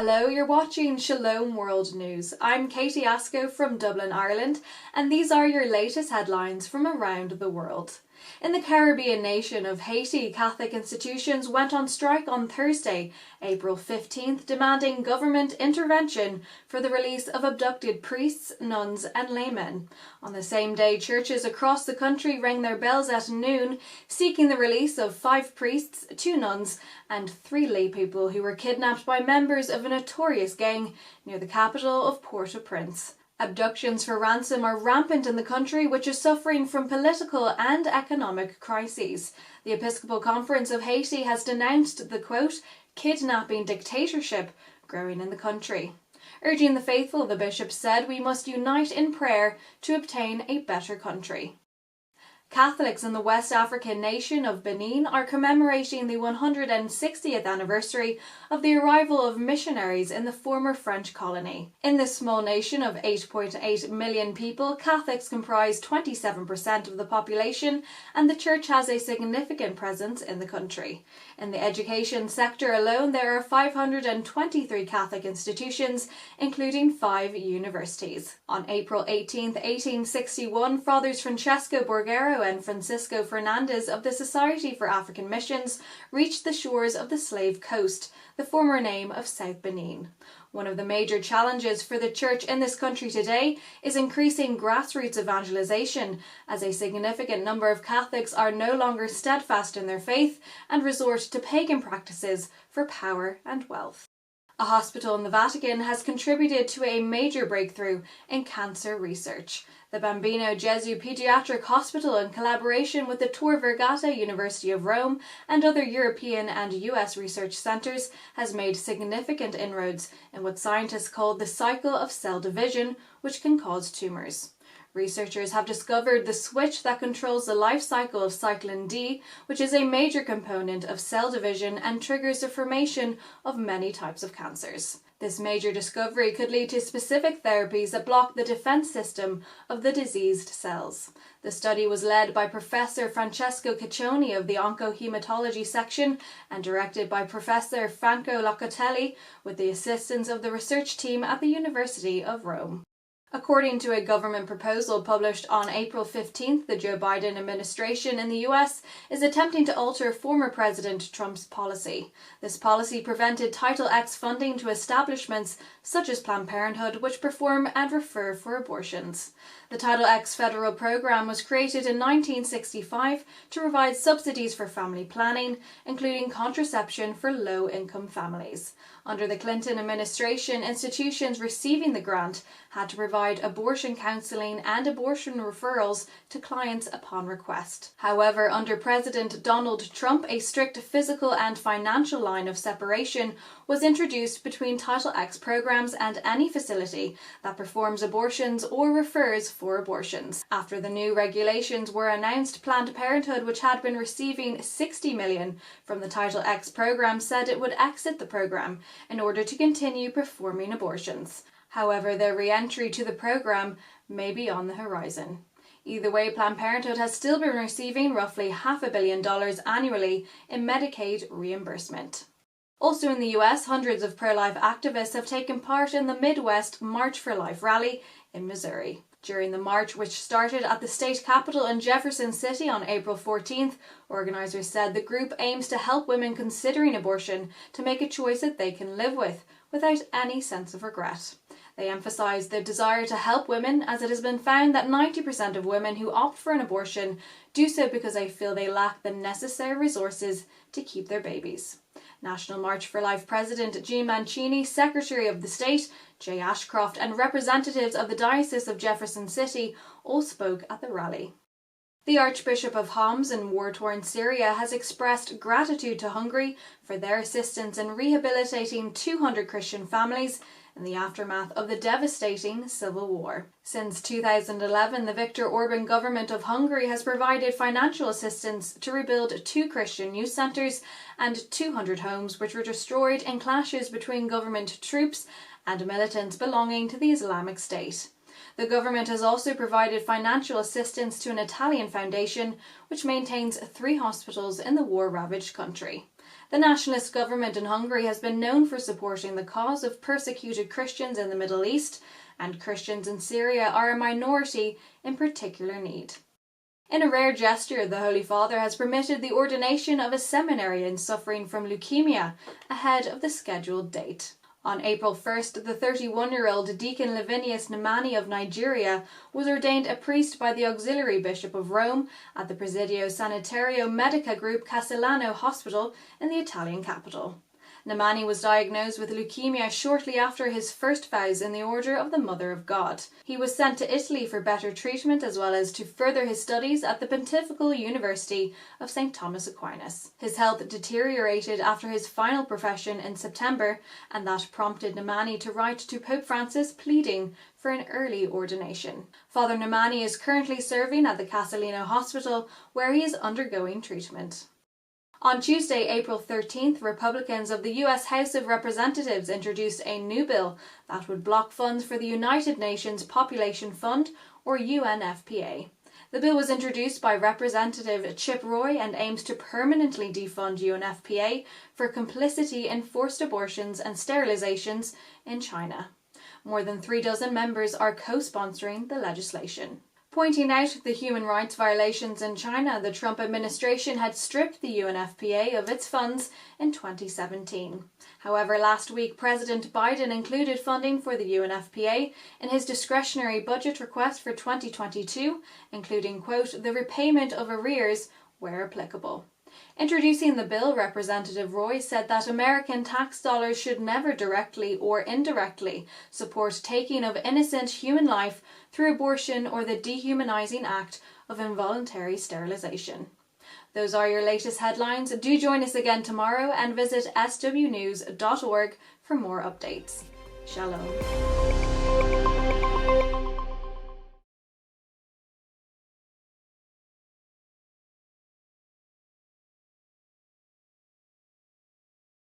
Hello, you're watching Shalom World News. I'm Katie Asco from Dublin, Ireland, and these are your latest headlines from around the world. In the Caribbean nation of Haiti, Catholic institutions went on strike on Thursday, April 15th, demanding government intervention for the release of abducted priests, nuns and laymen. On the same day, churches across the country rang their bells at noon, seeking the release of 5 priests, 2 nuns and 3 laypeople who were kidnapped by members of a notorious gang near the capital of Port-au-Prince. Abductions for ransom are rampant in the country, which is suffering from political and economic crises. The Episcopal Conference of Haiti has denounced the, quote, kidnapping dictatorship growing in the country. Urging the faithful, the bishop said, we must unite in prayer to obtain a better country. Catholics in the West African nation of Benin are commemorating the 160th anniversary of the arrival of missionaries in the former French colony. In this small nation of 8.8 million people, Catholics comprise 27% of the population, and the Church has a significant presence in the country. In the education sector alone, there are 523 Catholic institutions, including 5 universities. On April 18, 1861, Fathers Francesco Borghero and Francisco Fernandez of the Society for African Missions reached the shores of the Slave Coast, the former name of South Benin. One of the major challenges for the Church in this country today is increasing grassroots evangelization, as a significant number of Catholics are no longer steadfast in their faith and resort to pagan practices for power and wealth. A hospital in the Vatican has contributed to a major breakthrough in cancer research. The Bambino Gesù Pediatric Hospital, in collaboration with the Tor Vergata University of Rome and other European and US research centres, has made significant inroads in what scientists call the cycle of cell division, which can cause tumours. Researchers have discovered the switch that controls the life cycle of cyclin D, which is a major component of cell division and triggers the formation of many types of cancers. This major discovery could lead to specific therapies that block the defense system of the diseased cells. The study was led by Professor Francesco Ciccioni of the Oncohematology section and directed by Professor Franco Locatelli with the assistance of the research team at the University of Rome. According to a government proposal published on April 15th, the Joe Biden administration in the US is attempting to alter former President Trump's policy. This policy prevented Title X funding to establishments such as Planned Parenthood, which perform and refer for abortions. The Title X federal program was created in 1965 to provide subsidies for family planning, including contraception for low-income families. Under the Clinton administration, institutions receiving the grant had to provide abortion counselling and abortion referrals to clients upon request. However, under President Donald Trump, a strict physical and financial line of separation was introduced between Title X programs and any facility that performs abortions or refers for abortions. After the new regulations were announced, Planned Parenthood, which had been receiving $60 million from the Title X program, said it would exit the program in order to continue performing abortions. However, their re-entry to the program may be on the horizon. Either way, Planned Parenthood has still been receiving roughly $500 million annually in Medicaid reimbursement. Also in the US, hundreds of pro-life activists have taken part in the Midwest March for Life rally in Missouri. During the march, which started at the state capitol in Jefferson City on April 14th, organisers said the group aims to help women considering abortion to make a choice that they can live with, without any sense of regret. They emphasised their desire to help women, as it has been found that 90% of women who opt for an abortion do so because they feel they lack the necessary resources to keep their babies. National March for Life President G. Mancini, Secretary of the State Jay Ashcroft and representatives of the Diocese of Jefferson City all spoke at the rally. The Archbishop of Homs in war-torn Syria has expressed gratitude to Hungary for their assistance in rehabilitating 200 Christian families in the aftermath of the devastating civil war. Since 2011, the Viktor Orban government of Hungary has provided financial assistance to rebuild 2 Christian youth centres and 200 homes which were destroyed in clashes between government troops and militants belonging to the Islamic State. The government has also provided financial assistance to an Italian foundation which maintains 3 hospitals in the war-ravaged country. The nationalist government in Hungary has been known for supporting the cause of persecuted Christians in the Middle East, and Christians in Syria are a minority in particular need. In a rare gesture, the Holy Father has permitted the ordination of a seminarian suffering from leukemia ahead of the scheduled date. On April 1st, the 31-year-old Deacon Livinius Nnamani of Nigeria was ordained a priest by the Auxiliary Bishop of Rome at the Presidio Sanitario Medica group Casilino Hospital in the Italian capital. Nnamani was diagnosed with leukemia shortly after his first vows in the Order of the Mother of God. He was sent to Italy for better treatment as well as to further his studies at the Pontifical University of St. Thomas Aquinas. His health deteriorated after his final profession in September, and that prompted Nnamani to write to Pope Francis pleading for an early ordination. Father Nnamani is currently serving at the Casilino Hospital, where he is undergoing treatment. On Tuesday, April 13th, Republicans of the US House of Representatives introduced a new bill that would block funds for the United Nations Population Fund, or UNFPA. The bill was introduced by Representative Chip Roy and aims to permanently defund UNFPA for complicity in forced abortions and sterilizations in China. More than 36 members are co-sponsoring the legislation. Pointing out the human rights violations in China, the Trump administration had stripped the UNFPA of its funds in 2017. However, last week President Biden included funding for the UNFPA in his discretionary budget request for 2022, including, quote, the repayment of arrears where applicable. Introducing the bill, Representative Roy said that American tax dollars should never directly or indirectly support taking of innocent human life through abortion or the dehumanizing act of involuntary sterilization. Those are your latest headlines. Do join us again tomorrow and visit swnews.org for more updates. Shalom.